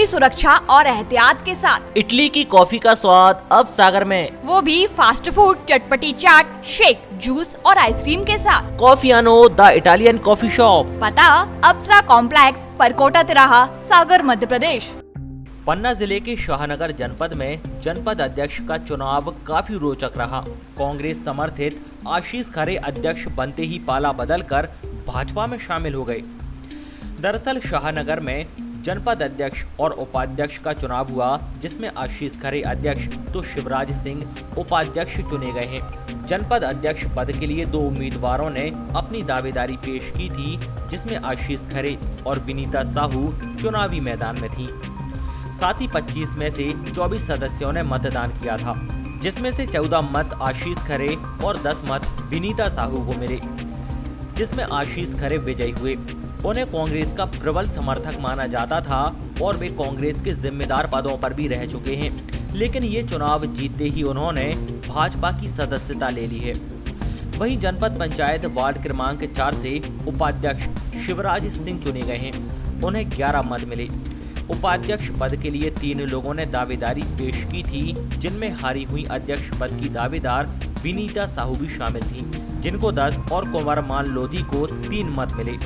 सुरक्षा और एहतियात के साथ। इटली की कॉफी का स्वाद अब सागर में, वो भी फास्ट फूड, चटपटी चाट, शेक, जूस और आइसक्रीम के साथ। कॉफियानो द इटालियन कॉफी शॉप, पता अप्सरा कॉम्प्लेक्स, परकोटा तिराहा, सागर, मध्य प्रदेश। पन्ना जिले के शाहनगर जनपद में जनपद अध्यक्ष का चुनाव काफी रोचक रहा। कांग्रेस समर्थित आशीष खरे अध्यक्ष बनते ही पाला बदलकर भाजपा में शामिल हो गए। दरअसल शाहनगर में जनपद अध्यक्ष और उपाध्यक्ष का चुनाव हुआ, जिसमें आशीष खरे अध्यक्ष तो शिवराज सिंह उपाध्यक्ष चुने गए हैं। जनपद अध्यक्ष पद के लिए 2 उम्मीदवारों ने अपनी दावेदारी पेश की थी, जिसमें आशीष खरे और विनीता साहू चुनावी मैदान में थीं। साथ ही 25 में से 24 सदस्यों ने मतदान किया था, जिसमें से 14 मत आशीष खरे और 10 मत विनीता साहू को मिले, जिसमें आशीष खरे विजयी हुए। उन्हें कांग्रेस का प्रबल समर्थक माना जाता था और वे कांग्रेस के जिम्मेदार पदों पर भी रह चुके हैं, लेकिन ये चुनाव जीतते ही उन्होंने भाजपा की सदस्यता ले ली है। वहीं जनपद पंचायत वार्ड क्रमांक 4 से उपाध्यक्ष शिवराज सिंह चुने गए हैं। उन्हें 11 मत मिले। उपाध्यक्ष पद के लिए 3 लोगों ने दावेदारी पेश की थी, जिनमें हारी हुई अध्यक्ष पद की दावेदार विनीता साहू भी शामिल थी, जिनको 10 और कुंवर मान लोधी को 3 मत मिले।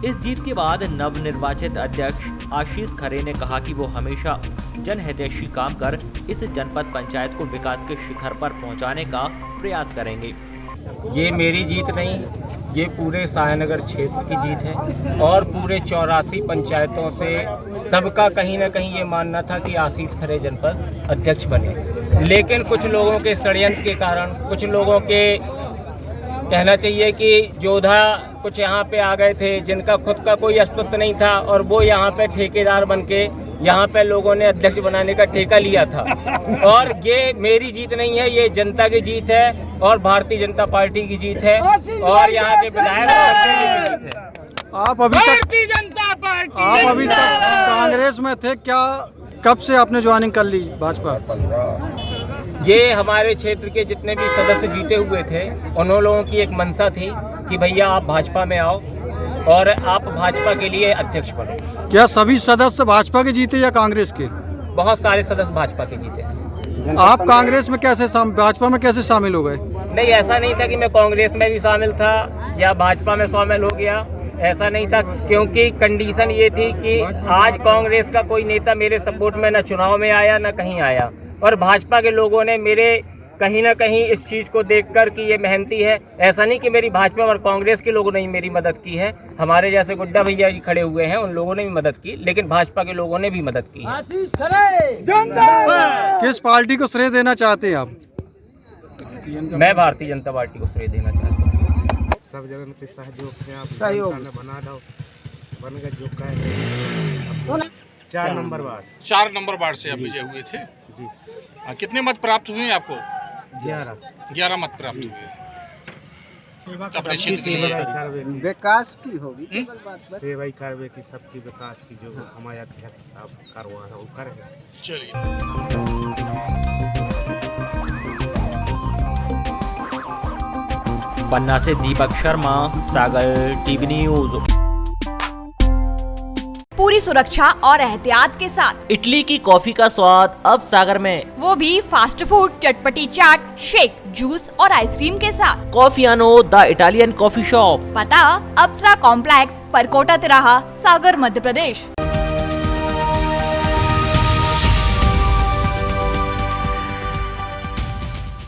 इस जीत के बाद नवनिर्वाचित अध्यक्ष आशीष खरे ने कहा कि वो हमेशा जनहितैषी काम कर इस जनपद पंचायत को विकास के शिखर पर पहुंचाने का प्रयास करेंगे। ये मेरी जीत नहीं, ये पूरे शाहनगर क्षेत्र की जीत है और पूरे 84 पंचायतों से सबका कहीं ना कहीं ये मानना था कि आशीष खरे जनपद अध्यक्ष बने, लेकिन कुछ लोगों के षड्यंत्र के कारण, कुछ लोगों के कहना चाहिए कि योद्धा कुछ यहाँ पे आ गए थे जिनका खुद का कोई अस्तित्व नहीं था, और वो यहाँ पे ठेकेदार बनके यहाँ पे लोगों ने अध्यक्ष बनाने का ठेका लिया था। और ये मेरी जीत नहीं है, ये जनता की जीत है और भारतीय जनता पार्टी की जीत है और यहाँ के विधायक की जीत है। आप अभी तक कांग्रेस में थे क्या? कब से आपने ज्वाइनिंग कर ली भाजपा? ये हमारे क्षेत्र के जितने भी सदस्य जीते हुए थे, उन लोगों की एक मंशा थी कि भैया आप भाजपा में आओ और आप भाजपा के लिए अध्यक्ष बनो। क्या सभी सदस्य भाजपा के जीते या कांग्रेस के? बहुत सारे सदस्य भाजपा के जीते। आप कांग्रेस में कैसे भाजपा में कैसे शामिल हो गए? नहीं, ऐसा नहीं था कि मैं कांग्रेस में भी शामिल था या भाजपा में शामिल हो गया, ऐसा नहीं था, क्योंकि कंडीशन ये थी कि आज कांग्रेस का कोई नेता मेरे सपोर्ट में न चुनाव में आया न कहीं आया, और भाजपा के लोगों ने मेरे कहीं ना कहीं इस चीज़ को देखकर कि ये मेहनती है, ऐसा नहीं कि मेरी भाजपा और कांग्रेस के लोगों ने ही मेरी मदद की है, हमारे जैसे गुड्डा भैया जी खड़े हुए हैं उन लोगों ने भी मदद की, लेकिन भाजपा के लोगों ने भी मदद की है। किस पार्टी को श्रेय देना चाहते हैं आप? मैं भारतीय जनता पार्टी को श्रेय देना चाहता हूँ। सब जगह के सहयोग से आप सहयोग बना दो, बन गए जो कहे। 4 नंबर वार्ड से आप विजय हुए थे जी। कितने मत प्राप्त हुए आपको? 11 मत प्राप्त हुए। अपने क्षेत्र के लिए विकास की होगी, सेवा ही करवे की, सबकी विकास की जो हमारे अध्यक्ष साहब करवा है वो करेंगे। चलिए। पन्ना से दीपक शर्मा, सागर टीवी न्यूज। पूरी सुरक्षा और एहतियात के साथ। इटली की कॉफी का स्वाद अब सागर में, वो भी फास्ट फूड, चटपटी चाट, शेक, जूस और आइसक्रीम के साथ। कॉफियानो द इटालियन कॉफी शॉप, पता अप्सरा कॉम्प्लेक्स, परकोटा तिराहा, सागर, मध्य प्रदेश।